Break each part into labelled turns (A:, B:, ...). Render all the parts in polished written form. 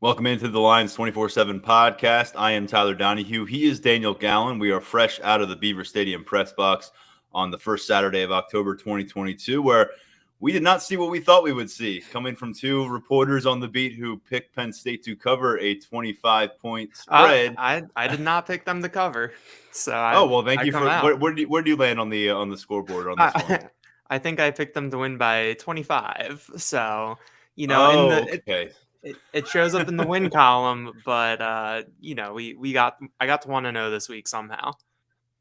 A: Welcome into the Lions 24/7 podcast. I am Tyler Donohue. He is Daniel Gallen. We are fresh out of the Beaver Stadium press box on the first Saturday of October 2022, where we did not see what we thought we would see, coming from two reporters on the beat who picked Penn State to cover a 25-point spread.
B: I did not pick them to cover, so
A: Oh well, thank
B: I
A: you
B: come
A: for
B: out.
A: where do you land on the scoreboard on this one?
B: I I think I picked them to win by 25. So in
A: Oh,
B: the
A: okay.
B: it shows up in the win column, but we I got to 1-0 this week somehow.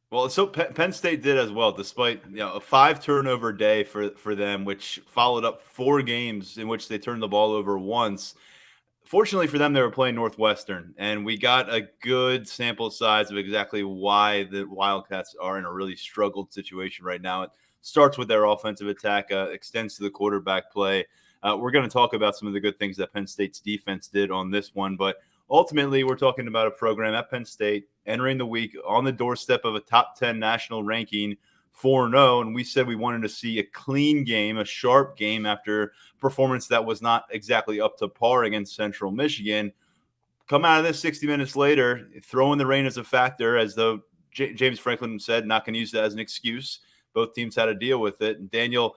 A: Well, so Penn State did as well, despite a 5 turnover day for them, which followed up 4 games in which they turned the ball over once. Fortunately for them, they were playing Northwestern, and we got a good sample size of exactly why the Wildcats are in a really struggled situation right now. It starts with their offensive attack, extends to the quarterback play. We're going to talk about some of the good things that Penn State's defense did on this one, but ultimately, we're talking about a program at Penn State entering the week on the doorstep of a top 10 national ranking 4-0. And we said we wanted to see a clean game, a sharp game after performance that was not exactly up to par against Central Michigan. Come out of this 60 minutes later, throwing the rain as a factor, as though James Franklin said, not going to use that as an excuse. Both teams had to deal with it. And Daniel,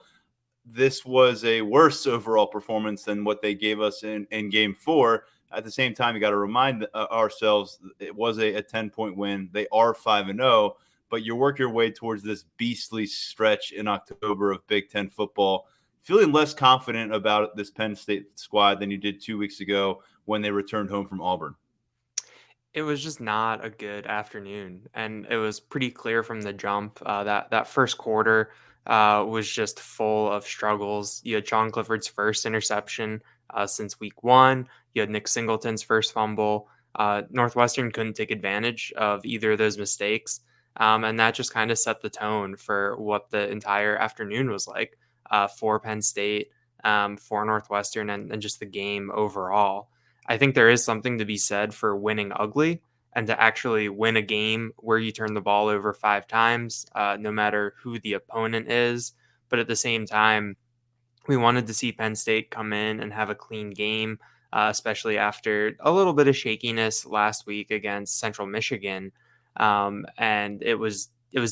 A: this was a worse overall performance than what they gave us in game 4. At the same time, you got to remind ourselves it was a 10-point win. They are 5-0, but you work your way towards this beastly stretch in October of Big Ten football, feeling less confident about this Penn State squad than you did 2 weeks ago when they returned home from Auburn.
B: It was just not a good afternoon, and it was pretty clear from the jump that first quarter was just full of struggles. You had Sean Clifford's first interception since week 1. You had Nick Singleton's first fumble. Northwestern couldn't take advantage of either of those mistakes, and that just kind of set the tone for what the entire afternoon was like for Penn State, for Northwestern, and just the game overall. I think there is something to be said for winning ugly and to actually win a game where you turn the ball over 5 times, no matter who the opponent is. But at the same time, we wanted to see Penn State come in and have a clean game, especially after a little bit of shakiness last week against Central Michigan. And it was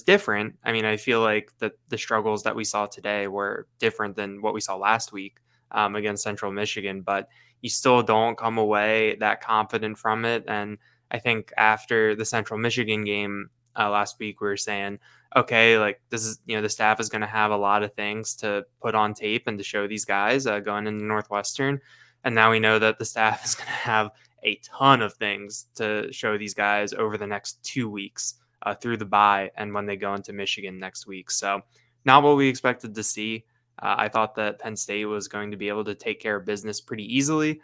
B: different. I mean, I feel like the struggles that we saw today were different than what we saw last week against Central Michigan, but you still don't come away that confident from it. And I think after the Central Michigan game last week, we were saying, okay, like this is, the staff is going to have a lot of things to put on tape and to show these guys going into Northwestern. And now we know that the staff is going to have a ton of things to show these guys over the next 2 weeks through the bye and when they go into Michigan next week. So not what we expected to see. I thought that Penn State was going to be able to take care of business pretty easily,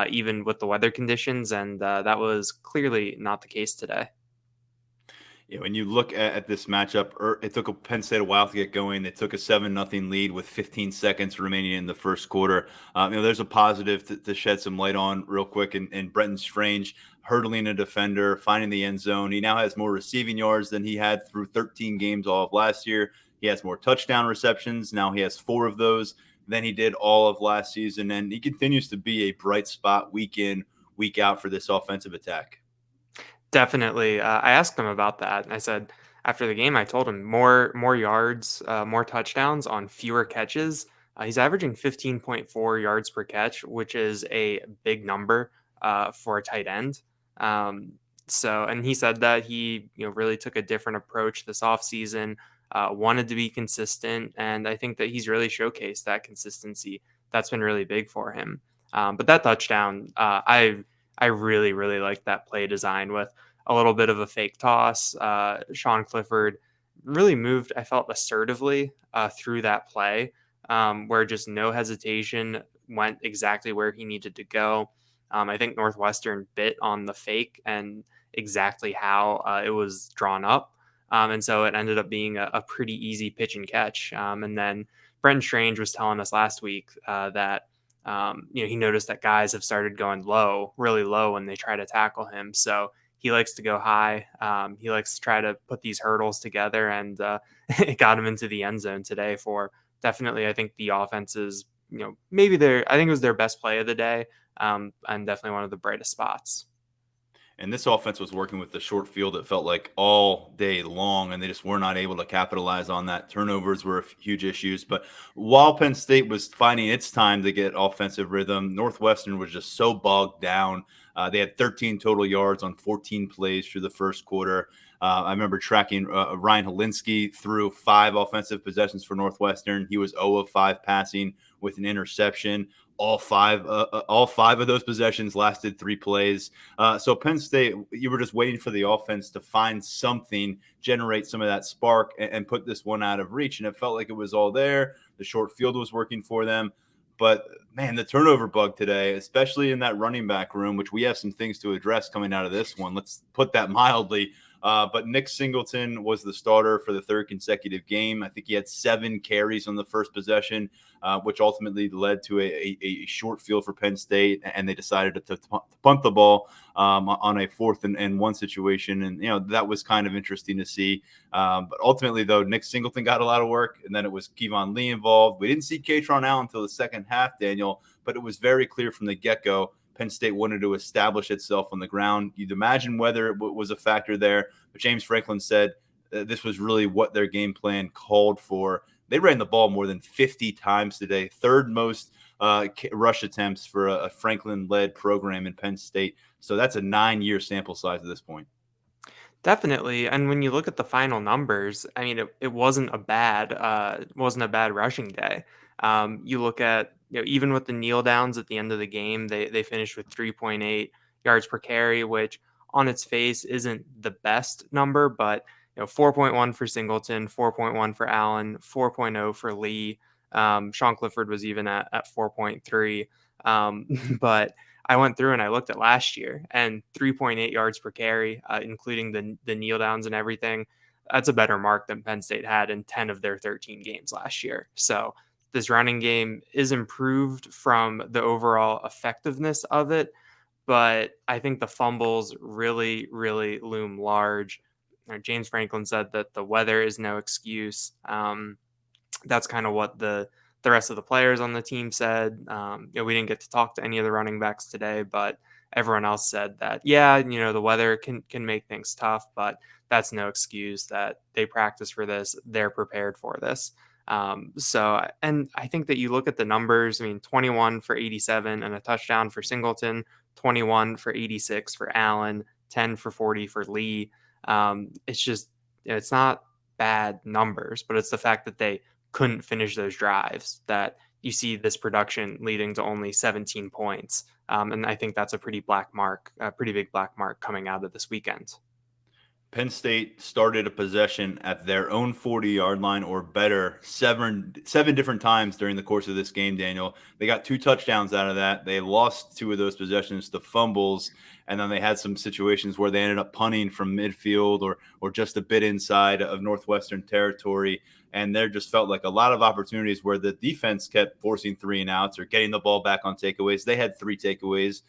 B: even with the weather conditions, and that was clearly not the case today.
A: Yeah, when you look at this matchup, it took Penn State a while to get going. They took a 7-0 lead with 15 seconds remaining in the first quarter. There's a positive to shed some light on real quick. And Brenton Strange hurdling a defender, finding the end zone. He now has more receiving yards than he had through 13 games all of last year. He has more touchdown receptions. Now he has 4 of those than he did all of last season. And he continues to be a bright spot week in, week out for this offensive attack.
B: Definitely. I asked him about that. And I said, after the game, I told him more yards, more touchdowns on fewer catches. He's averaging 15.4 yards per catch, which is a big number for a tight end. And he said that he really took a different approach this offseason, wanted to be consistent. And I think that he's really showcased that consistency. That's been really big for him. But that touchdown, I really, really like that play design with a little bit of a fake toss. Sean Clifford really moved, I felt, assertively through that play, where just no hesitation, went exactly where he needed to go. I think Northwestern bit on the fake and exactly how it was drawn up. And so it ended up being a pretty easy pitch and catch. And then Brenton Strange was telling us last week that he noticed that guys have started going low, really low when they try to tackle him. So he likes to go high. He likes to try to put these hurdles together, and it got him into the end zone today for definitely, I think, the offense's, I think it was their best play of the day. and definitely one of the brightest spots.
A: And this offense was working with the short field, it felt like, all day long, and they just were not able to capitalize on that. Turnovers were huge issues. But while Penn State was finding its time to get offensive rhythm, Northwestern was just so bogged down. They had 13 total yards on 14 plays through the first quarter. I remember tracking Ryan Helinski through 5 offensive possessions for Northwestern. He was 0 of 5 passing with an interception. All five of those possessions lasted 3 plays. So Penn State, you were just waiting for the offense to find something, generate some of that spark, and put this one out of reach. And it felt like it was all there. The short field was working for them. But man, the turnover bug today, especially in that running back room, which we have some things to address coming out of this one. Let's put that mildly. But Nick Singleton was the starter for the 3rd consecutive game. I think he had 7 carries on the first possession, which ultimately led to a short field for Penn State, and they decided to punt the ball on a 4th and 1 situation. And, that was kind of interesting to see. But ultimately, though, Nick Singleton got a lot of work, and then it was Kevon Lee involved. We didn't see Katron Allen until the second half, Daniel, but it was very clear from the get-go Penn State wanted to establish itself on the ground. You'd imagine weather was a factor there, but James Franklin said this was really what their game plan called for. They ran the ball more than 50 times today, 3rd most rush attempts for a Franklin-led program in Penn State. So that's a 9-year sample size at this point.
B: Definitely, and when you look at the final numbers, I mean, it wasn't a bad rushing day. You look at, even with the kneel downs at the end of the game, they finished with 3.8 yards per carry, which on its face isn't the best number, but 4.1 for Singleton, 4.1 for Allen, 4.0 for Lee. Sean Clifford was even at 4.3, but I went through and I looked at last year, and 3.8 yards per carry, including the kneel downs and everything. That's a better mark than Penn State had in 10 of their 13 games last year. So this running game is improved from the overall effectiveness of it, but I think the fumbles really, really loom large. James Franklin said that the weather is no excuse. That's kind of what the rest of the players on the team said. We didn't get to talk to any of the running backs today, but everyone else said that, the weather can make things tough, but that's no excuse, that they practice for this. They're prepared for this. And I think that you look at the numbers, 21 for 87 and a touchdown for Singleton, 21 for 86 for Allen, 10 for 40 for Lee. It's not bad numbers, but it's the fact that they couldn't finish those drives that you see this production leading to only 17 points. And I think that's a pretty big black mark coming out of this weekend.
A: Penn State started a possession at their own 40-yard line or better 7 different times during the course of this game, Daniel. They got 2 touchdowns out of that. They lost 2 of those possessions to fumbles, and then they had some situations where they ended up punting from midfield or just a bit inside of Northwestern territory. And there just felt like a lot of opportunities where the defense kept forcing 3 and outs or getting the ball back on takeaways. They had 3 takeaways.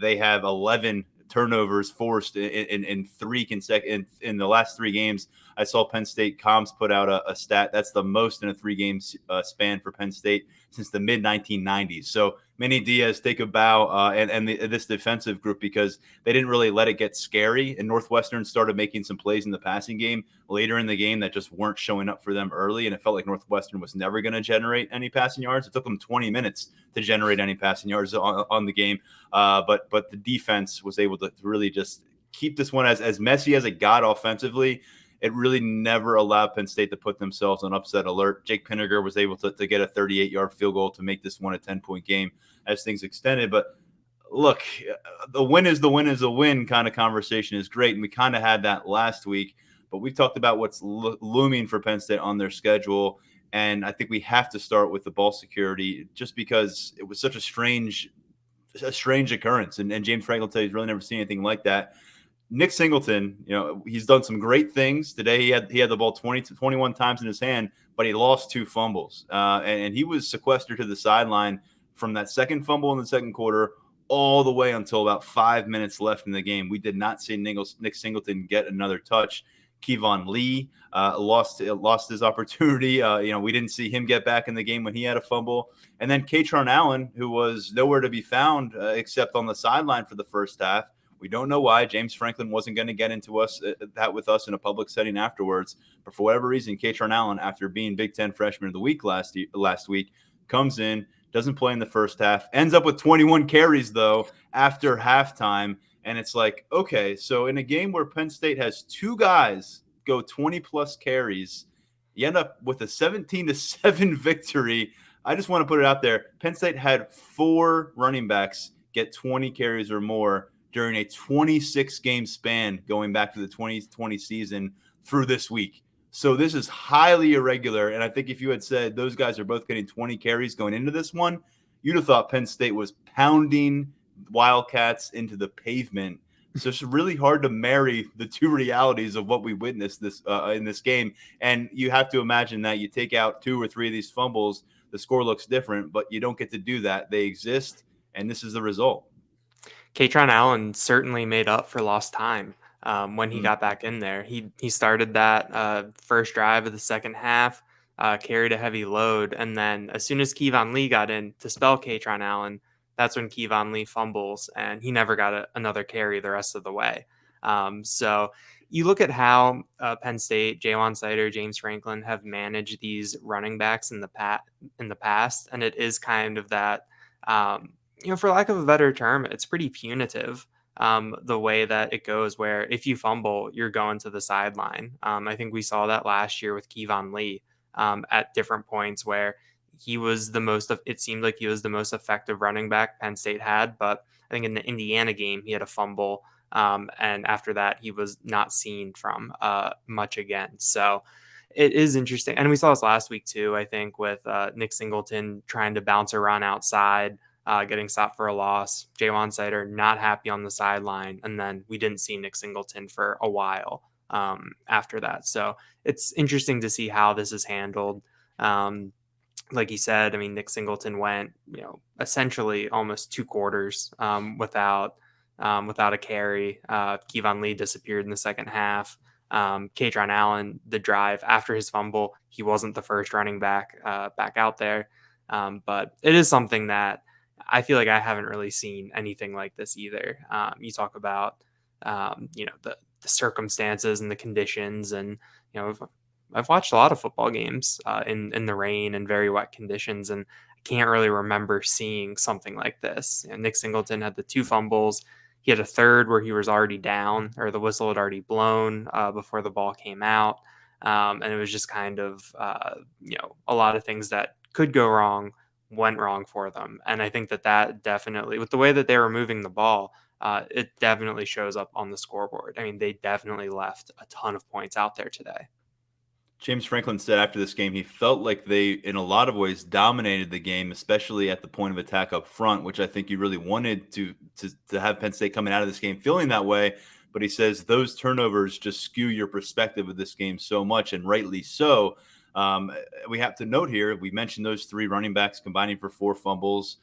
A: They have 11 turnovers forced in 3 consecutive in the last 3 games. I saw Penn State comms put out a stat that's the most in a 3-game span for Penn State since the mid 1990s. So Manny Diaz, take a bow, this defensive group, because they didn't really let it get scary. And Northwestern started making some plays in the passing game later in the game that just weren't showing up for them early. And it felt like Northwestern was never going to generate any passing yards. It took them 20 minutes to generate any passing yards on the game. But the defense was able to really just keep this one as messy as it got offensively. It really never allowed Penn State to put themselves on upset alert. Jake Pinniger was able to get a 38-yard field goal to make this one a 10-point game as things extended. But look, the win is the win kind of conversation is great, and we kind of had that last week. But we talked about what's looming for Penn State on their schedule, and I think we have to start with the ball security, just because it was such a strange occurrence. And James Franklin said he's really never seen anything like that. Nick Singleton, he's done some great things today. He had the ball 21 times in his hand, but he lost 2 fumbles, and he was sequestered to the sideline from that second fumble in the second quarter all the way until about 5 minutes left in the game. We did not see Nick Singleton get another touch. Kevon Lee lost his opportunity. We didn't see him get back in the game when he had a fumble. And then Kaytron Allen, who was nowhere to be found except on the sideline for the first half. We don't know why. James Franklin wasn't going to get into that with us in a public setting afterwards. But for whatever reason, Kaytron Allen, after being Big Ten Freshman of the Week last week, comes in, doesn't play in the first half, ends up with 21 carries, though, after halftime. And it's like, okay, so in a game where Penn State has two guys go 20-plus carries, you end up with a 17-7 victory. I just want to put it out there. Penn State had 4 running backs get 20 carries or more during a 26-game span going back to the 2020 season through this week. So this is highly irregular. And I think if you had said those guys are both getting 20 carries going into this one, you'd have thought Penn State was pounding Wildcats into the pavement. So it's really hard to marry the two realities of what we witnessed in this game. And you have to imagine that you take out 2 or 3 of these fumbles, the score looks different, but you don't get to do that. They exist, and this is the result.
B: Kaytron Allen certainly made up for lost time when he got back in there. He started that first drive of the second half, carried a heavy load, and then as soon as Kevon Lee got in to spell Kaytron Allen, that's when Kevon Lee fumbles, and he never got another carry the rest of the way. So you look at how Penn State, Jalen Sider, James Franklin have managed these running backs in the past, and it is kind of that, for lack of a better term, it's pretty punitive. The way that it goes, where if you fumble, you're going to the sideline. I think we saw that last year with Kevon Lee at different points where it seemed like he was the most effective running back Penn State had. But I think in the Indiana game, he had a fumble. And after that, he was not seen from much again. So it is interesting. And we saw this last week too, I think, with Nick Singleton trying to bounce around outside, getting stopped for a loss. Jalen Sider not happy on the sideline. And then we didn't see Nick Singleton for a while after that. So it's interesting to see how this is handled. Like you said, I mean, Nick Singleton went, essentially almost 2 quarters without a carry. Kevon Lee disappeared in the second half. Kaytron Allen, the drive after his fumble, he wasn't the first running back out there. But it is something that I feel like I haven't really seen anything like this either. You talk about, the circumstances and the conditions, and I've watched a lot of football games in the rain and very wet conditions, and I can't really remember seeing something like this. Nick Singleton had the 2 fumbles. He had a third where he was already down, or the whistle had already blown before the ball came out. And it was just kind of, a lot of things that could go wrong went wrong for them. And I think that definitely, with the way that they were moving the ball, it definitely shows up on the scoreboard. I mean, they definitely left a ton of points out there today.
A: James Franklin said after this game he felt like they, in a lot of ways, dominated the game, especially at the point of attack up front, which I think you really wanted to have Penn State coming out of this game feeling that way. But he says those turnovers just skew your perspective of this game so much, and rightly so. We have to note here, we mentioned those 3 running backs combining for 4 fumbles.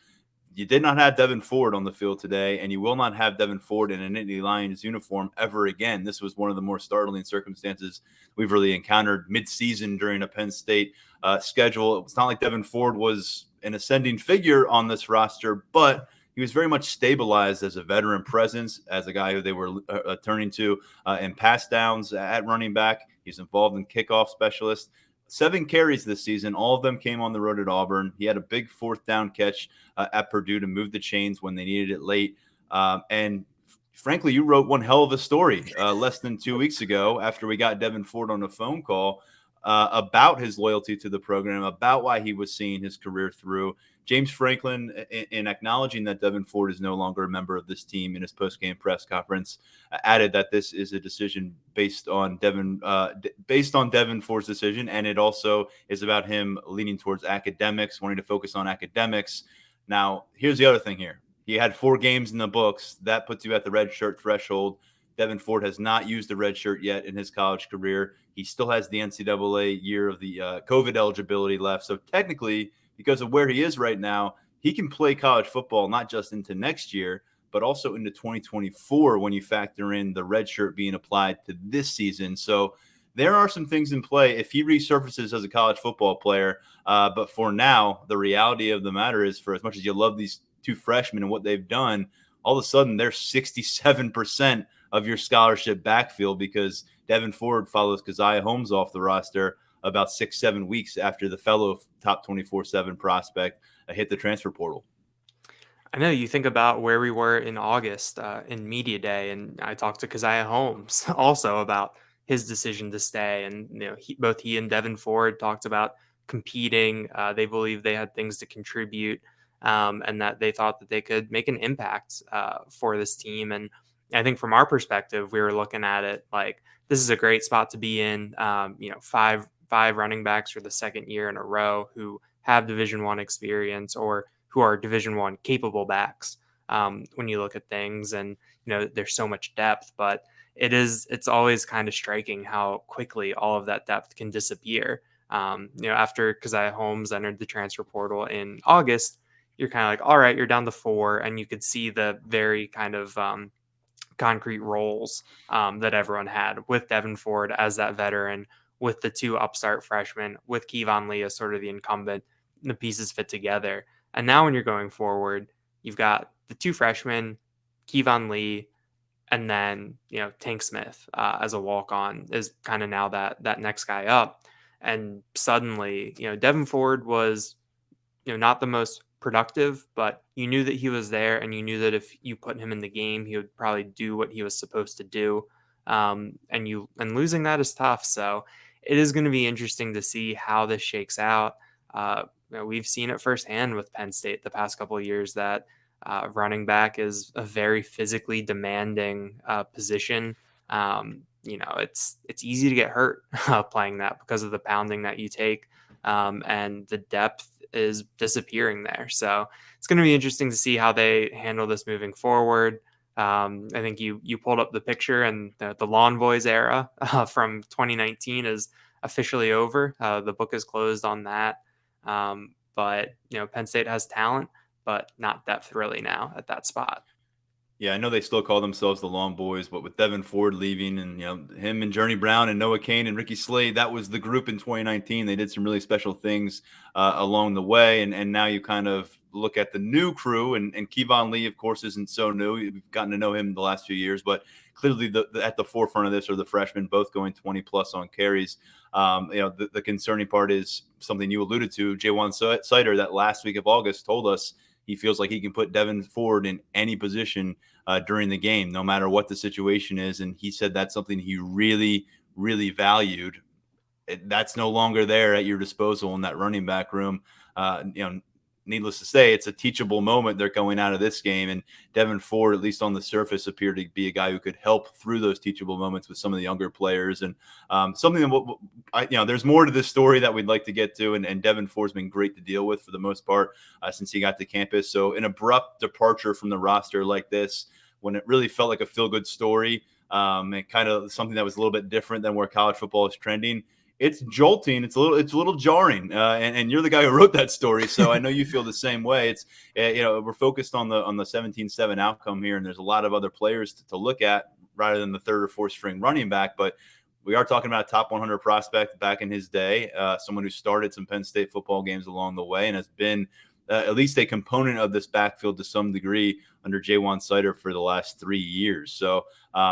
A: You did not have Devin Ford on the field today, and you will not have Devin Ford in a Nittany Lions uniform ever again. This was one of the more startling circumstances we've really encountered mid-season during a Penn State schedule. It's not like Devin Ford was an ascending figure on this roster, but he was very much stabilized as a veteran presence, as a guy who they were turning to in pass downs at running back. He's involved in kickoff specialist. 7 carries this season. All of them came on the road at Auburn. He had a big 4th down catch at Purdue to move the chains when they needed it late. And frankly, you wrote one hell of a story less than 2 weeks ago after we got Devin Ford on a phone call about his loyalty to the program, about why he was seeing his career through. James Franklin, in acknowledging that Devin Ford is no longer a member of this team in his post-game press conference, added that this is a decision based on Devin Ford's decision, and it also is about him leaning towards academics, wanting to focus on academics. Now, here's the other thing here. He had 4 games in the books. That puts you at the red shirt threshold. Devin Ford has not used the red shirt yet in his college career. He still has the NCAA year of the COVID eligibility left. So technically, because of where he is right now, he can play college football not just into next year, but also into 2024 when you factor in the red shirt being applied to this season. So there are some things in play if he resurfaces as a college football player. But for now, the reality of the matter is, for as much as you love these two freshmen and what they've done, all of a sudden they're 67% of your scholarship backfield because Devin Ford follows Keziah Holmes off the roster about 6-7 weeks after the fellow top 24/7 prospect hit the transfer portal.
B: I know you think about where we were in August in media day, and I talked to Keziah Holmes also about his decision to stay. And both he and Devin Ford talked about competing. They believe they had things to contribute, and that they thought that they could make an impact for this team. And I think from our perspective, we were looking at it like this is a great spot to be in. Five running backs for the second year in a row who have Division I experience or who are Division I capable backs. When you look at things, and there's so much depth, but it's always kind of striking how quickly all of that depth can disappear. After Keziah Holmes entered the transfer portal in August, you're kind of like, all right, you're down to 4, and you could see the very kind of concrete roles that everyone had with Devin Ford as that veteran, with the 2 upstart freshmen, with Kevon Lee as sort of the incumbent. The pieces fit together. And now when you're going forward, you've got the 2 freshmen, Kevon Lee, and then, Tank Smith as a walk-on is kind of now that next guy up. And suddenly, Devin Ford was, not the most productive, but you knew that he was there, and you knew that if you put him in the game, he would probably do what he was supposed to do. And losing that is tough. So it is going to be interesting to see how this shakes out. We've seen it firsthand with Penn State the past couple of years that running back is a very physically demanding position. It's easy to get hurt playing that because of the pounding that you take, and the depth is disappearing there. So it's going to be interesting to see how they handle this moving forward. I think you pulled up the picture, and the Lawn Boys era from 2019 is officially over. The book is closed on that. But Penn State has talent, but not depth really now at that spot.
A: Yeah, I know they still call themselves the Long Boys, but with Devin Ford leaving and him and Journey Brown and Noah Kane and Ricky Slade, that was the group in 2019. They did some really special things along the way, and now you kind of look at the new crew, and Kevon Lee, of course, isn't so new. You've gotten to know him the last few years, but clearly at the forefront of this are the freshmen, both going 20 plus on carries. The concerning part is something you alluded to. Jaywan Sider, that last week of August, told us he feels like he can put Devin Ford in any position during the game, no matter what the situation is. And he said that's something he really, really valued. That's no longer there at your disposal in that running back room. Needless to say, it's a teachable moment. They're going out of this game, and Devin Ford, at least on the surface, appeared to be a guy who could help through those teachable moments with some of the younger players. And something that there's more to this story that we'd like to get to. And Devin Ford's been great to deal with for the most part since he got to campus. So an abrupt departure from the roster like this, when it really felt like a feel-good story, and kind of something that was a little bit different than where college football is trending. It's jolting. It's a little jarring. And you're the guy who wrote that story, so I know you feel the same way. It's we're focused on the 17-7 outcome here, and there's a lot of other players to look at rather than the 3rd or 4th string running back. But we are talking about a top 100 prospect back in his day, someone who started some Penn State football games along the way and has been at least a component of this backfield to some degree under Jaywan Sider for the last 3 years. So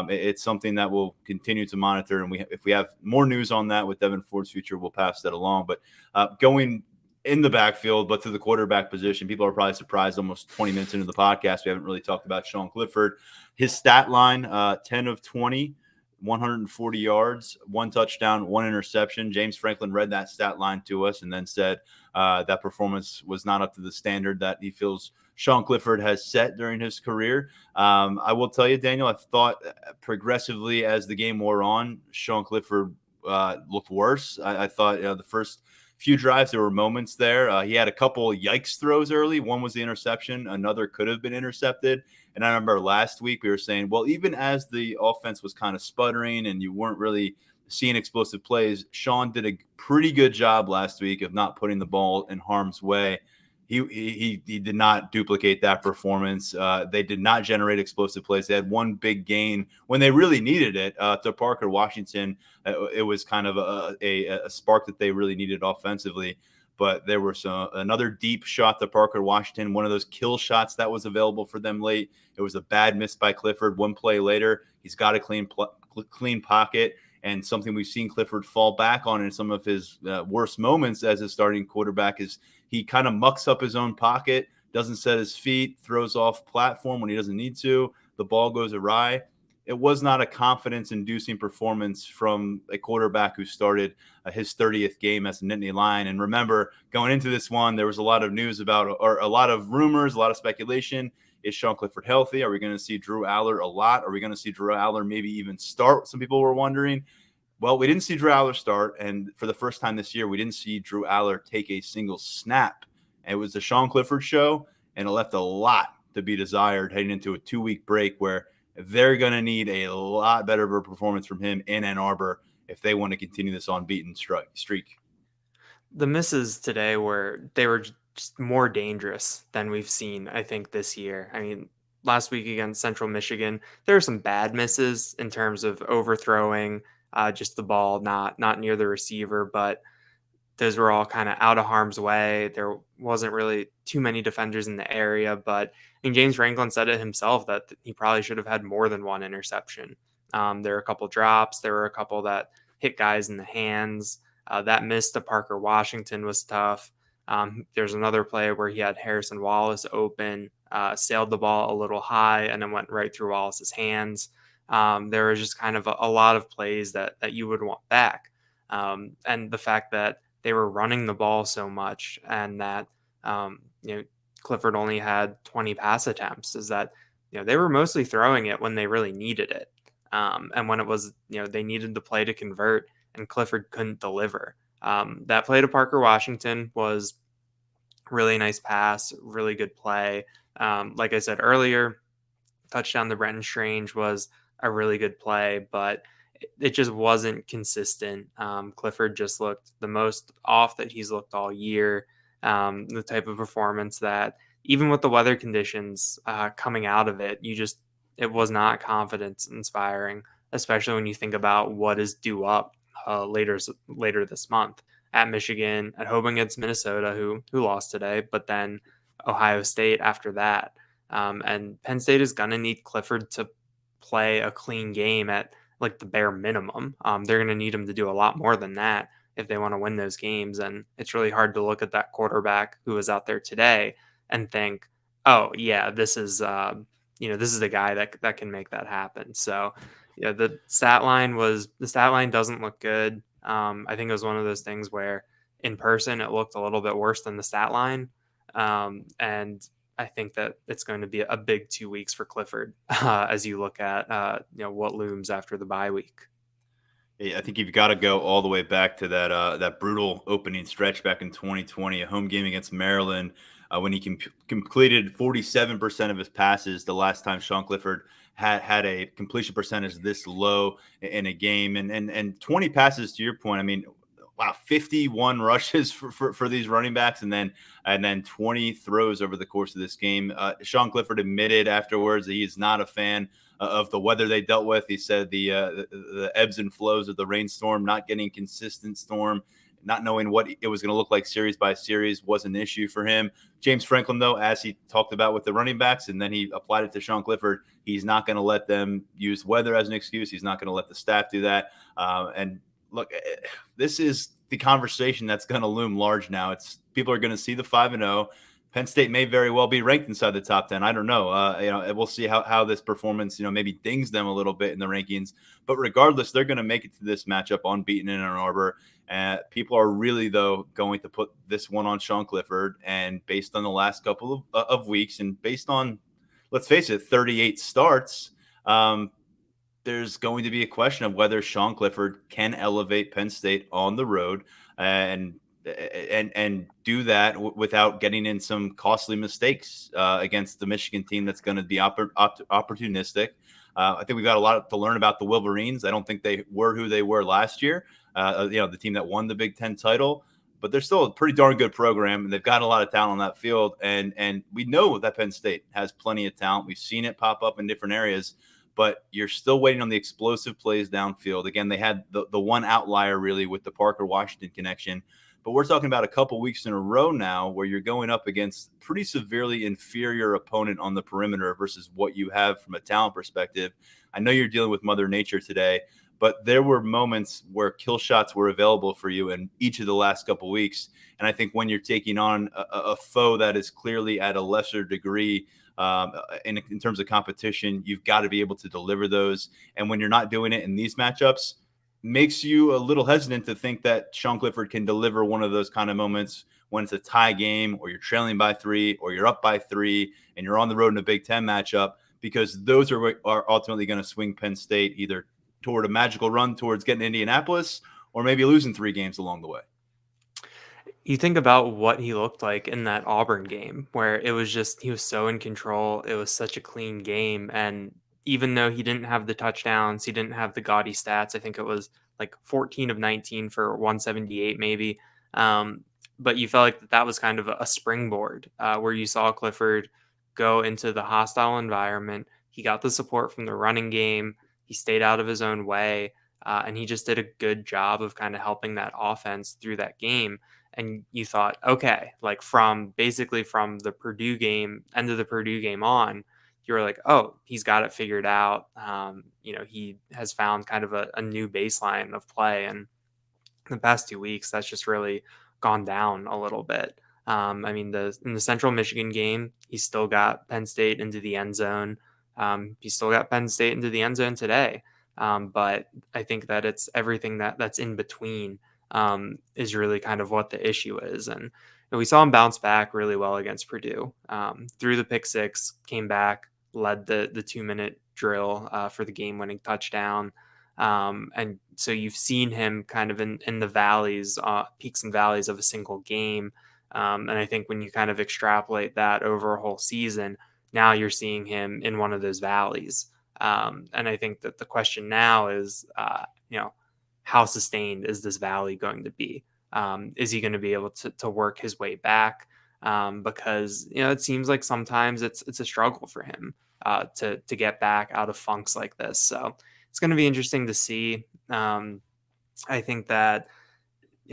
A: it's something that we'll continue to monitor. And if we have more news on that with Devin Ford's future, we'll pass that along. But going in the backfield, but to the quarterback position, people are probably surprised almost 20 minutes into the podcast. We haven't really talked about Sean Clifford. His stat line, 10 of 20, 140 yards, 1 touchdown, 1 interception. James Franklin read that stat line to us and then said that performance was not up to the standard that he feels Sean Clifford has set during his career. I will tell you, Daniel, I thought progressively as the game wore on, Sean Clifford looked worse. I thought the first few drives, there were moments there. He had a couple yikes throws early. One was the interception. Another could have been intercepted. And I remember last week we were saying, well, even as the offense was kind of sputtering and you weren't really seeing explosive plays, Sean did a pretty good job last week of not putting the ball in harm's way. he did not duplicate that performance. They did not generate explosive plays. They had one big gain when they really needed it to Parker Washington. It was kind of a spark that they really needed offensively. But there was another deep shot to Parker Washington, one of those kill shots that was available for them late. It was a bad miss by Clifford. One play later, he's got a clean pocket, and something we've seen Clifford fall back on in some of his worst moments as a starting quarterback is he kind of mucks up his own pocket, doesn't set his feet, throws off platform when he doesn't need to. The ball goes awry. It was not a confidence-inducing performance from a quarterback who started his 30th game as a Nittany Lion. And remember, going into this one, there was a lot of news about, or a lot of rumors, a lot of speculation. Is Sean Clifford healthy? Are we going to see Drew Aller a lot? Are we going to see Drew Aller maybe even start? Some people were wondering. Well, we didn't see Drew Aller start, and for the first time this year, we didn't see Drew Aller take a single snap. It was the Sean Clifford show, and it left a lot to be desired heading into a 2-week break where they're going to need a lot better of a performance from him in Ann Arbor if they want to continue this unbeaten streak.
B: The misses today were just more dangerous than we've seen, I think, this year. I mean, last week against Central Michigan, there were some bad misses in terms of overthrowing, just the ball not near the receiver, but those were all kind of out of harm's way. There wasn't really too many defenders in the area, but I mean, James Franklin said it himself that he probably should have had more than one interception. There were a couple drops. There were a couple that hit guys in the hands. That miss to Parker Washington was tough. There's another play where he had Harrison Wallace open, sailed the ball a little high, and then went right through Wallace's hands. There was just kind of a lot of plays that you would want back. And the fact that they were running the ball so much and that, Clifford only had 20 pass attempts is that, they were mostly throwing it when they really needed it. And when it was, they needed the play to convert and Clifford couldn't deliver. That play to Parker Washington was really nice pass, really good play. Like I said earlier, touchdown to Brenton Strange was a really good play, but it just wasn't consistent. Clifford just looked the most off that he's looked all year. The type of performance that even with the weather conditions coming out of it, it was not confidence inspiring, especially when you think about what is due up later this month at Michigan, at home against Minnesota, who lost today, but then Ohio State after that. And Penn State is going to need Clifford to play a clean game at like the bare minimum. They're going to need him to do a lot more than that if they want to win those games. And it's really hard to look at that quarterback who was out there today and think, oh yeah, this is the guy that can make that happen. So yeah, the stat line doesn't look good. I think it was one of those things where in person it looked a little bit worse than the stat line. And I think that it's going to be a big 2 weeks for Clifford as you look at what looms after the bye week.
A: I think you've got to go all the way back to that brutal opening stretch back in 2020, a home game against Maryland, when he completed 47% of his passes. The last time Sean Clifford had a completion percentage this low in a game, and 20 passes to your point. I mean, wow, 51 rushes for these running backs, and then 20 throws over the course of this game. Sean Clifford admitted afterwards that he is not a fan of the weather they dealt with. He said the ebbs and flows of the rainstorm, not getting consistent storm, not knowing what it was going to look like series by series was an issue for him. James Franklin, though, as he talked about with the running backs, and then he applied it to Sean Clifford, he's not going to let them use weather as an excuse. He's not going to let the staff do that. And look, this is the conversation that's going to loom large now. People are going to see the 5-0. Penn State may very well be ranked inside the top 10. I don't know. We'll see how this performance, maybe dings them a little bit in the rankings. But regardless, they're going to make it to this matchup unbeaten in Ann Arbor. People are really, though, going to put this one on Sean Clifford. And based on the last couple of weeks and based on, let's face it, 38 starts, there's going to be a question of whether Sean Clifford can elevate Penn State on the road and do that without getting in some costly mistakes against the Michigan team that's going to be opportunistic. I think we've got a lot to learn about the Wolverines. I don't think they were who they were last year, the team that won the Big Ten title. but they're still a pretty darn good program, and they've got a lot of talent on that field. And we know that Penn State has plenty of talent. We've seen it pop up in different areas, but you're still waiting on the explosive plays downfield. Again, they had the one outlier really with the Parker Washington connection, but we're talking about a couple weeks in a row now where you're going up against pretty severely inferior opponent on the perimeter versus what you have from a talent perspective. I know you're dealing with Mother Nature today, but there were moments where kill shots were available for you in each of the last couple of weeks. And I think when you're taking on a foe that is clearly at a lesser degree in terms of competition, you've got to be able to deliver those. And when you're not doing it in these matchups, makes you a little hesitant to think that Sean Clifford can deliver one of those kind of moments when it's a tie game or you're trailing by 3 or you're up by 3 and you're on the road in a Big Ten matchup, because those are ultimately going to swing Penn State either toward a magical run towards getting to Indianapolis or maybe losing 3 games along the way.
B: You think about what he looked like in that Auburn game where it was just he was so in control. It was such a clean game. And even though he didn't have the touchdowns, he didn't have the gaudy stats. I think it was like 14 of 19 for 178 maybe. But you felt like that was kind of a springboard where you saw Clifford go into the hostile environment. He got the support from the running game. He stayed out of his own way. And he just did a good job of kind of helping that offense through that game. And you thought, okay, like from the Purdue game, end of the Purdue game on, you were like, oh, he's got it figured out. He has found kind of a new baseline of play. And in the past 2 weeks, that's just really gone down a little bit. I mean, in the Central Michigan game, he still got Penn State into the end zone. He still got Penn State into the end zone today. But I think that it's everything that's in between is really kind of what the issue is. And we saw him bounce back really well against Purdue. Threw the pick 6, came back, led the 2-minute drill for the game-winning touchdown. And so you've seen him kind of in the valleys, peaks and valleys of a single game. And I think when you kind of extrapolate that over a whole season, now you're seeing him in one of those valleys. And I think that the question now is, how sustained is this valley going to be? Is he going to be able to work his way back? Because it seems like sometimes it's a struggle for him to get back out of funks like this. So it's going to be interesting to see. I think that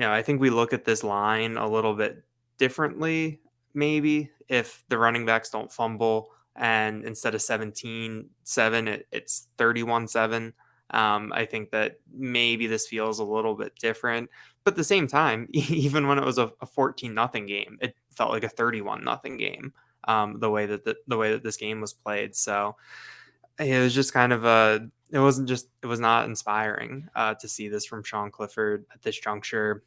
B: I think we look at this line a little bit differently. Maybe if the running backs don't fumble and instead of 17-7, it's 31-7. I think that maybe this feels a little bit different, but at the same time, even when it was a 14-0 game, it felt like a 31-0 game. The way that this game was played. So it was just kind of it was not inspiring to see this from Sean Clifford at this juncture,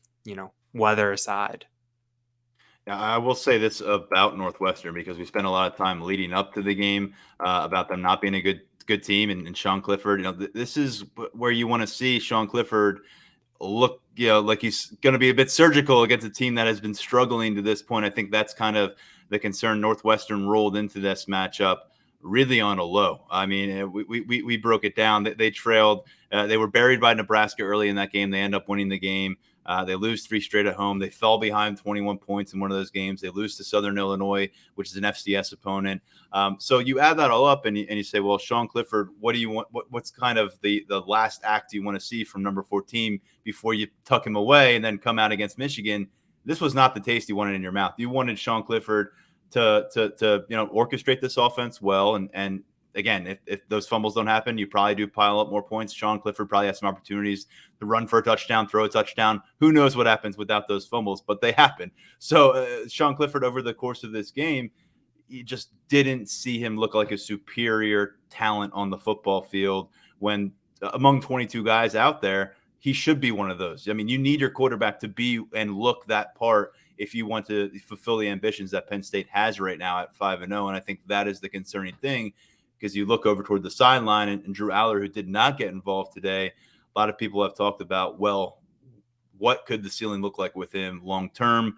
B: weather aside.
A: Yeah, I will say this about Northwestern because we spent a lot of time leading up to the game about them not being a good team, and Sean Clifford. This is where you want to see Sean Clifford look, like he's going to be a bit surgical against a team that has been struggling to this point. I think that's kind of the concern. Northwestern rolled into this matchup really on a low. I mean, we broke it down. They trailed. They were buried by Nebraska early in that game. They end up winning the game. They lose 3 straight at home. They fell behind 21 points in one of those games. They lose to Southern Illinois, which is an FCS opponent. So you add that all up and you say, well, Sean Clifford, what do you want? What's kind of the last act you want to see from number 14 before you tuck him away and then come out against Michigan? This was not the taste you wanted in your mouth. You wanted Sean Clifford to orchestrate this offense well. And again, if those fumbles don't happen, you probably do pile up more points. Sean Clifford probably has some opportunities to run for a touchdown, throw a touchdown. Who knows what happens without those fumbles, but they happen. So Sean Clifford, over the course of this game, you just didn't see him look like a superior talent on the football field when among 22 guys out there, he should be one of those. I mean, you need your quarterback to be and look that part if you want to fulfill the ambitions that Penn State has right now at 5-0. And I think that is the concerning thing, because you look over toward the sideline and Drew Aller, who did not get involved today. A lot of people have talked about, well, what could the ceiling look like with him long term?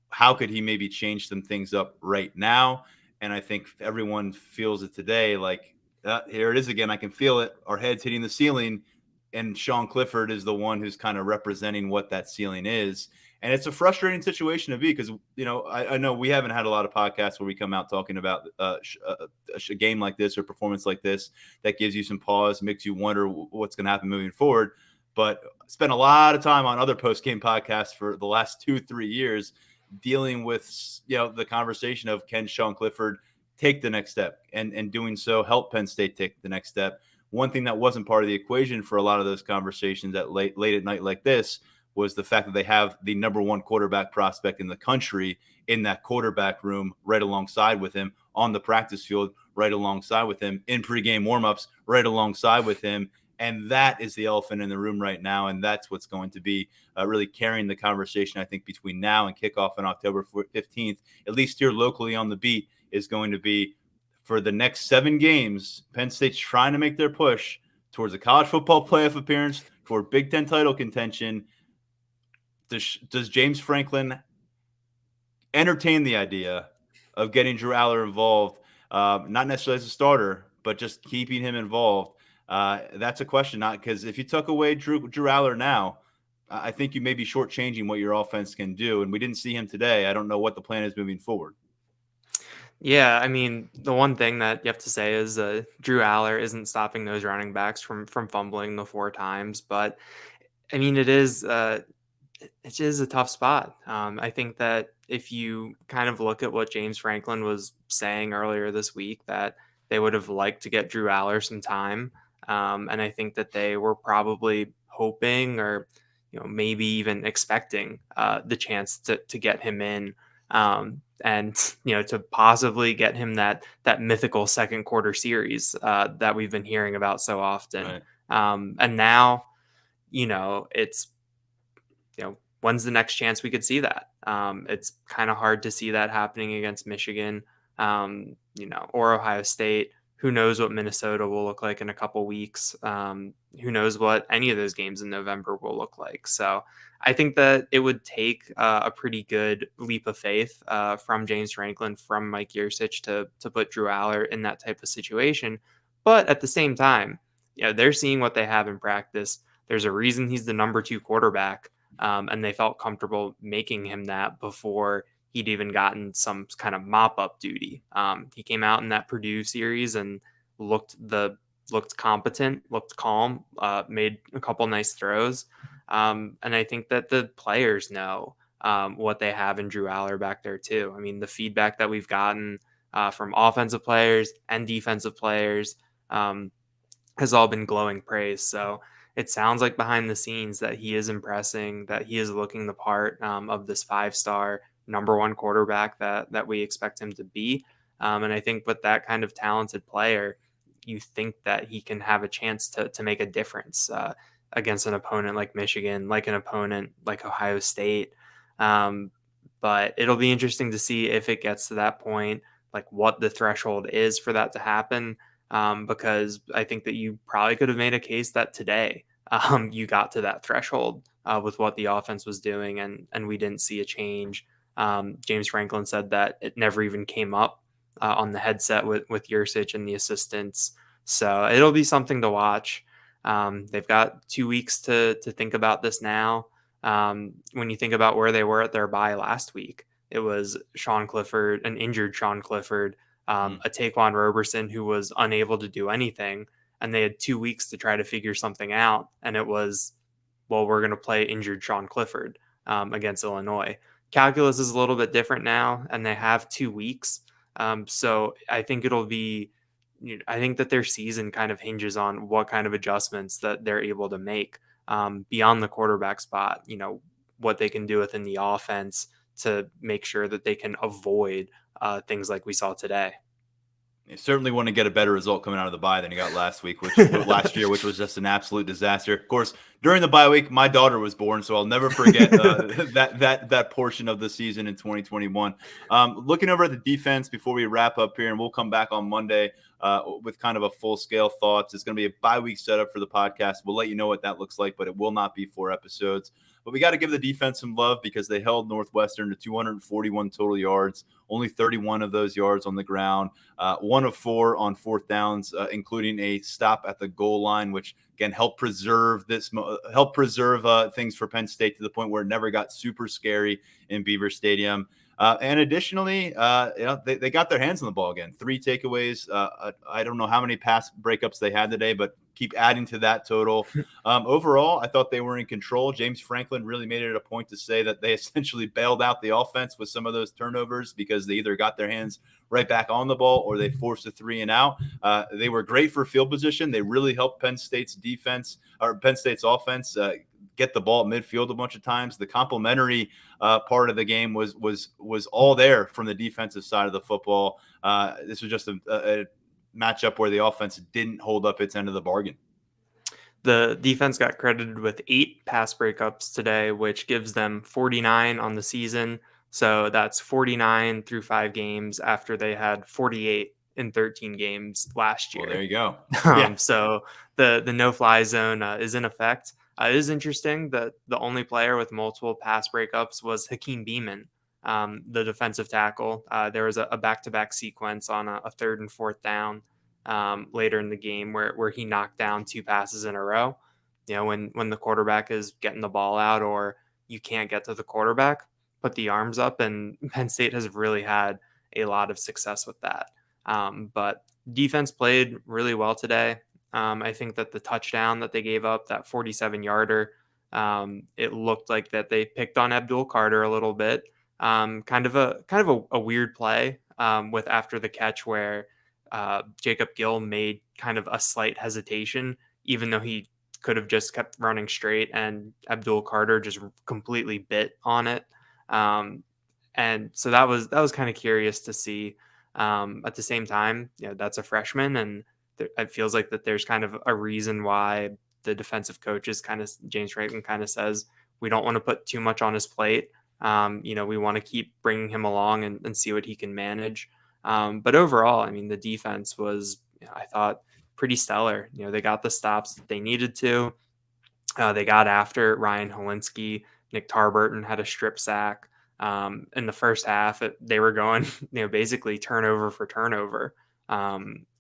A: How could he maybe change some things up right now? And I think everyone feels it today, like, here it is again. I can feel it. Our head's hitting the ceiling. And Sean Clifford is the one who's kind of representing what that ceiling is. And it's a frustrating situation to be because, I know we haven't had a lot of podcasts where we come out talking about a game like this or performance like this that gives you some pause, makes you wonder what's going to happen moving forward. But spent a lot of time on other post-game podcasts for the last 2-3 years dealing with, the conversation of can Sean Clifford take the next step and doing so help Penn State take the next step. One thing that wasn't part of the equation for a lot of those conversations at late at night like this was the fact that they have the number one quarterback prospect in the country in that quarterback room right alongside with him, on the practice field right alongside with him, in pregame warmups right alongside with him. And that is the elephant in the room right now. And that's what's going to be really carrying the conversation, I think, between now and kickoff on October 15th, at least here locally on the beat, is going to be for the next 7 games. Penn State's trying to make their push towards a college football playoff appearance, toward Big Ten title contention. Does James Franklin entertain the idea of getting Drew Aller involved, not necessarily as a starter, but just keeping him involved? That's a question, not because if you took away Drew Aller now, I think you may be shortchanging what your offense can do. And we didn't see him today. I don't know what the plan is moving forward.
B: Yeah, I mean, the one thing that you have to say is Drew Aller isn't stopping those running backs from fumbling the 4 times. But I mean, it is a tough spot. I think that if you kind of look at what James Franklin was saying earlier this week, that they would have liked to get Drew Aller some time. And I think that they were probably hoping or, maybe even expecting the chance to get him in. And to possibly get him that mythical second quarter series that we've been hearing about so often.
A: Right.
B: And now, it's, when's the next chance we could see that? It's kind of hard to see that happening against Michigan, or Ohio State. Who knows what Minnesota will look like in a couple weeks? Who knows what any of those games in November will look like? So I think that it would take a pretty good leap of faith from James Franklin, from Mike Yurcich to put Drew Aller in that type of situation. But at the same time, they're seeing what they have in practice. There's a reason he's the number 2 quarterback, and they felt comfortable making him that before he'd even gotten some kind of mop-up duty. He came out in that Purdue series and looked competent, looked calm, made a couple nice throws. And I think that the players know what they have in Drew Aller back there too. I mean, the feedback that we've gotten from offensive players and defensive players has all been glowing praise. So it sounds like behind the scenes that he is impressing, that he is looking the part of this 5-star number 1 quarterback that we expect him to be. And I think with that kind of talented player, you think that he can have a chance to make a difference against an opponent like Michigan, like an opponent like Ohio State. But it'll be interesting to see if it gets to that point, like what the threshold is for that to happen. Because I think that you probably could have made a case that today you got to that threshold with what the offense was doing, and we didn't see a change. James Franklin said that it never even came up on the headset with Yurcich and the assistants. So it'll be something to watch. They've got 2 weeks to think about this now. When you think about where they were at their bye last week, it was Sean Clifford, an injured Sean Clifford, a Taquan Roberson who was unable to do anything. And they had 2 weeks to try to figure something out. And it was, well, we're going to play injured Sean Clifford against Illinois. Calculus is a little bit different now, and they have 2 weeks. So I think it'll be, I think that their season kind of hinges on what kind of adjustments that they're able to make beyond the quarterback spot, what they can do within the offense to make sure that they can avoid things like we saw today.
A: You certainly want to get a better result coming out of the bye than you got last week, last year, which was just an absolute disaster. Of course, during the bye week, my daughter was born, so I'll never forget that portion of the season in 2021. Looking over at the defense before we wrap up here, and we'll come back on Monday with kind of a full-scale thoughts. It's going to be a bye-week setup for the podcast. We'll let you know what that looks like, but it will not be 4 episodes. But we got to give the defense some love because they held Northwestern to 241 total yards, only 31 of those yards on the ground, 1 of 4 on 4th downs, including a stop at the goal line, which again helped preserve things for Penn State to the point where it never got super scary in Beaver Stadium. And additionally, they got their hands on the ball again. 3 takeaways. I don't know how many pass breakups they had today, but keep adding to that total. Overall, I thought they were in control. James Franklin really made it a point to say that they essentially bailed out the offense with some of those turnovers because they either got their hands right back on the ball or they forced a 3 and out. They were great for field position. They really helped Penn State's offense get the ball at midfield a bunch of times. The complementary part of the game was all there from the defensive side of the football. This was just a matchup where the offense didn't hold up its end of the bargain.
B: The defense got credited with 8 pass breakups today, which gives them 49 on the season. So that's 49 through 5 games after they had 48 in 13 games last year.
A: Well, there you go.
B: So the no-fly zone is in effect. It is interesting that the only player with multiple pass breakups was Hakeem Beeman, the defensive tackle. There was a back-to-back sequence on a 3rd and 4th down later in the game where he knocked down 2 passes in a row. When the quarterback is getting the ball out or you can't get to the quarterback, put the arms up, and Penn State has really had a lot of success with that. But defense played really well today. I think that the touchdown that they gave up, that 47-yarder, it looked like that they picked on Abdul Carter a little bit. Kind of a weird play with after the catch where Jacob Gill made kind of a slight hesitation, even though he could have just kept running straight, and Abdul Carter just completely bit on it. And so that was kind of curious to see. At the same time, that's a freshman, and it feels like that there's kind of a reason why the defensive coaches James Franklin kind of says, we don't want to put too much on his plate. We want to keep bringing him along and see what he can manage. But overall, I mean, the defense was, I thought, pretty stellar. They got the stops that they needed to. They got after Ryan Helinski. Nick Tarburton had a strip sack. In the first half, they were going, basically turnover for turnover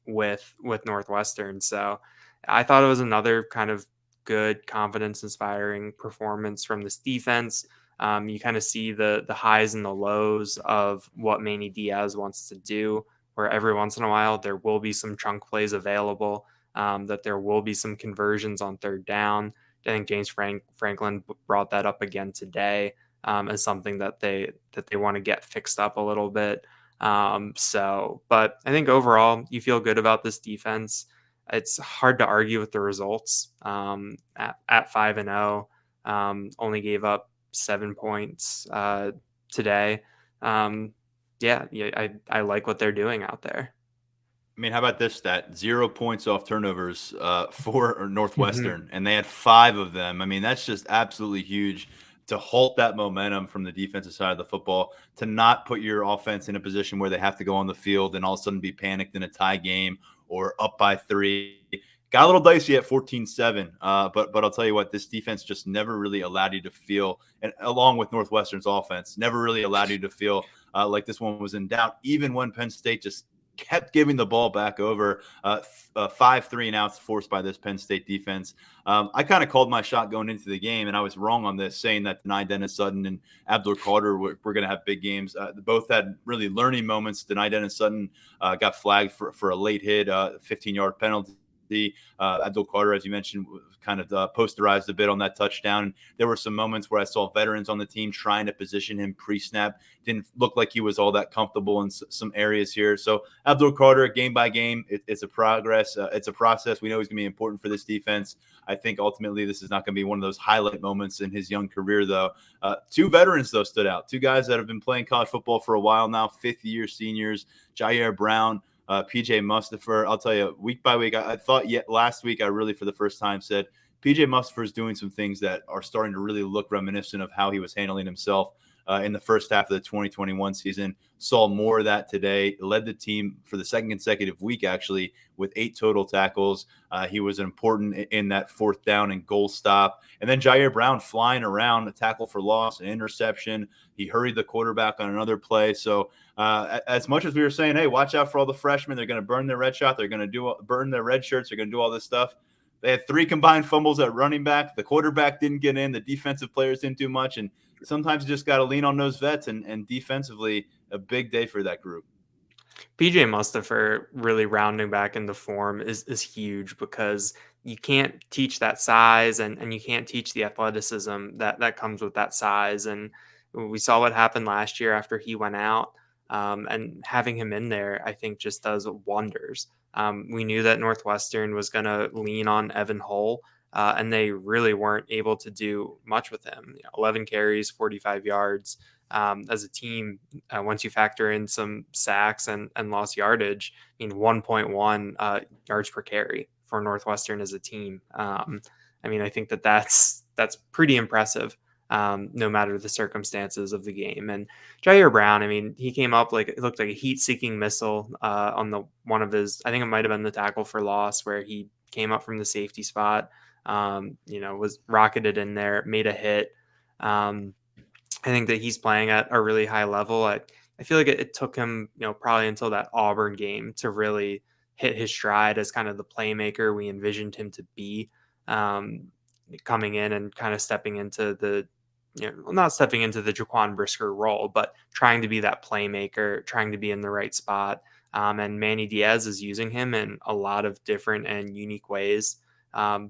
B: with Northwestern. So I thought it was another kind of good, confidence-inspiring performance from this defense. You kind of see the highs and the lows of what Manny Diaz wants to do, where every once in a while there will be some chunk plays available, that there will be some conversions on 3rd down. I think James Franklin brought that up again today as something that they want to get fixed up a little bit. But I think overall you feel good about this defense. It's hard to argue with the results. At 5-0, only gave up 7 points today. I like what they're doing out there.
A: I mean, how about this stat? 0 points off turnovers for Northwestern, and they had 5 of them. I mean, that's just absolutely huge to halt that momentum from the defensive side of the football, to not put your offense in a position where they have to go on the field and all of a sudden be panicked in a tie game or up by 3. Got a little dicey at 14-7, but I'll tell you what, this defense just never really allowed you to feel, and along with Northwestern's offense, never really allowed you to feel like this one was in doubt, even when Penn State just kept giving the ball back over. 5 3-and-outs forced by this Penn State defense. I kind of called my shot going into the game, and I was wrong on this, saying that Denai Dennis Sutton and Abdul Carter were going to have big games. Both had really learning moments. Denai Dennis Sutton got flagged for a late hit, 15-yard penalty. Abdul Carter, as you mentioned, kind of posterized a bit on that touchdown. There were some moments where I saw veterans on the team trying to position him pre-snap. Didn't look like he was all that comfortable in some areas here. So Abdul Carter, game by game, it's a progress. It's a process. We know he's going to be important for this defense. I think ultimately this is not going to be one of those highlight moments in his young career, though. 2 veterans, though, stood out. 2 guys that have been playing college football for a while now, 5th-year seniors, Jair Brown, PJ Mustipher. I'll tell you, week by week, I thought last week I really for the first time said PJ Mustipher is doing some things that are starting to really look reminiscent of how he was handling himself in the first half of the 2021 season. Saw more of that today. Led the team for the second consecutive week, actually, with 8 total tackles. He was important in that fourth down and goal stop. And then Jair Brown flying around, a tackle for loss, an interception. He hurried the quarterback on another play. So as much as we were saying, hey, watch out for all the freshmen, they're going to burn their red shot, they're going to burn their red shirts, they're going to do all this stuff. They had 3 combined fumbles at running back. The quarterback didn't get in. The defensive players didn't do much. And sometimes you just got to lean on those vets. And defensively, a big day for that group.
B: PJ Mustipher really rounding back into form is huge, because you can't teach that size, and you can't teach the athleticism that comes with that size. And we saw what happened last year after he went out. And having him in there, I think, just does wonders. We knew that Northwestern was going to lean on Evan Hull, and they really weren't able to do much with him. 11 carries, 45 yards. As a team, once you factor in some sacks and lost yardage, 1.1 yards per carry for Northwestern as a team. I think that's pretty impressive, no matter the circumstances of the game. And Jair Brown, he came up like it looked like a heat-seeking missile on one of his, I think it might have been the tackle for loss, where he came up from the safety spot, was rocketed in there, made a hit. I think that he's playing at a really high level. I feel like it took him, probably until that Auburn game to really hit his stride as kind of the playmaker we envisioned him to be, coming in and kind of stepping into the, not stepping into the Jaquan Brisker role, but trying to be that playmaker, trying to be in the right spot. And Manny Diaz is using him in a lot of different and unique ways.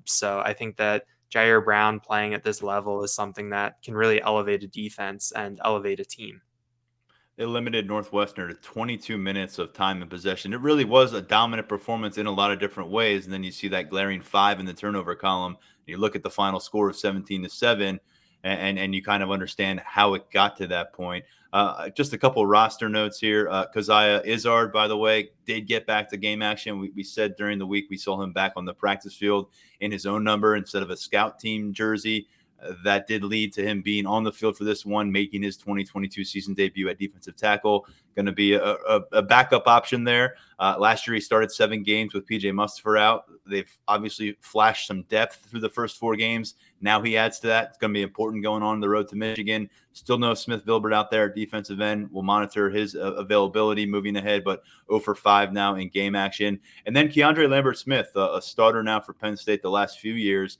B: So I think that Jair Brown playing at this level is something that can really elevate a defense and elevate a team.
A: They limited Northwestern to 22 minutes of time and possession. It really was a dominant performance in a lot of different ways. And then you see that glaring 5 in the turnover column. You look at the final score of 17-7, and you kind of understand how it got to that point. Just a couple of roster notes here. Keziah Izzard, by the way, did get back to game action. We said during the week we saw him back on the practice field in his own number instead of a scout team jersey. That did lead to him being on the field for this one, making his 2022 season debut at defensive tackle. Going to be a backup option there. Last year, he started 7 games with PJ Mustipher out. They've obviously flashed some depth through the first 4 games. Now he adds to that. It's going to be important going on the road to Michigan. Still no Smith Vilbert out there at defensive end. We'll monitor his availability moving ahead, but 0 for 5 now in game action. And then Keandre Lambert-Smith, a starter now for Penn State the last few years,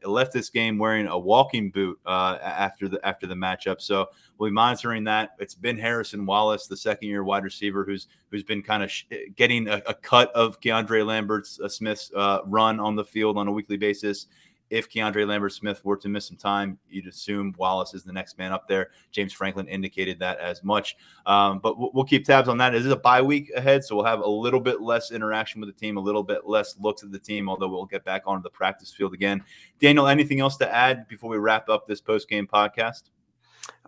A: left this game wearing a walking boot after the matchup. So we'll be monitoring that. It's been Harrison Wallace, the second-year wide receiver, who's been kind of getting a cut of Keandre Lambert-Smith's run on the field on a weekly basis. If Keandre Lambert-Smith were to miss some time, you'd assume Wallace is the next man up there. James Franklin indicated that as much. But we'll keep tabs on that. It is a bye week ahead, so we'll have a little bit less interaction with the team, a little bit less looks at the team, although we'll get back onto the practice field again. Daniel, anything else to add before we wrap up this post-game podcast?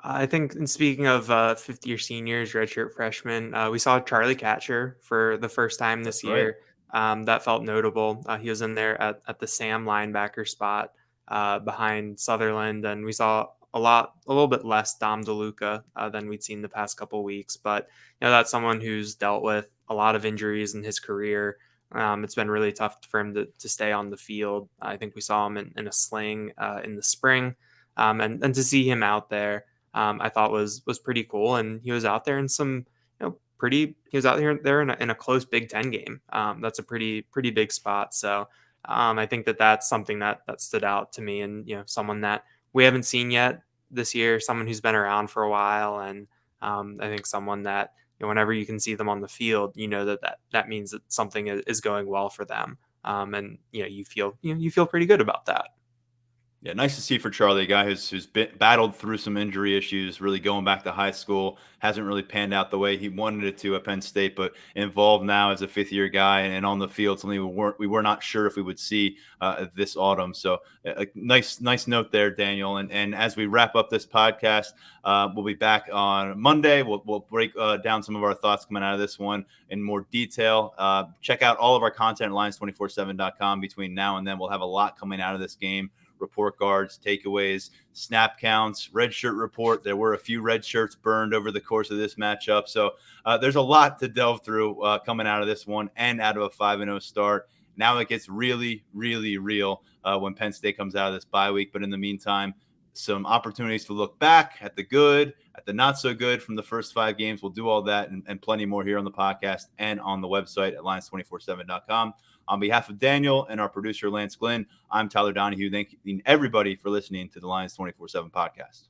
B: I think, and speaking of fifth-year seniors, redshirt freshmen, we saw Charlie Catcher for the first time this year. That felt notable. He was in there at the Sam linebacker spot behind Sutherland, and we saw a little bit less Dom DeLuca than we'd seen the past couple weeks. But that's someone who's dealt with a lot of injuries in his career. It's been really tough for him to stay on the field. I think we saw him in a sling in the spring, and to see him out there, I thought was pretty cool. And he was out there in some, he was out there in a close Big Ten game. That's a pretty big spot. So I think that's something that stood out to me, and someone that we haven't seen yet this year, someone who's been around for a while, and I think someone that whenever you can see them on the field, that means that something is going well for them, and you feel pretty good about that.
A: Yeah, nice to see for Charlie, a guy who's battled through some injury issues, really going back to high school. Hasn't really panned out the way he wanted it to at Penn State, but involved now as a fifth-year guy and on the field, something we were not sure if we would see this autumn. So a nice note there, Daniel. And as we wrap up this podcast, we'll be back on Monday. We'll break down some of our thoughts coming out of this one in more detail. Check out all of our content at Lions247.com. Between now and then, we'll have a lot coming out of this game. report guards, takeaways, snap counts, red shirt report. There were a few red shirts burned over the course of this matchup. So there's a lot to delve through coming out of this one and out of a 5-0 start. Now it gets really, really real when Penn State comes out of this bye week. But in the meantime, some opportunities to look back at the good, at the not so good from the first 5 games. We'll do all that and plenty more here on the podcast and on the website at lions247.com. On behalf of Daniel and our producer, Lance Glynn, I'm Tyler Donohue. Thanking everybody for listening to the Lions 24/7 podcast.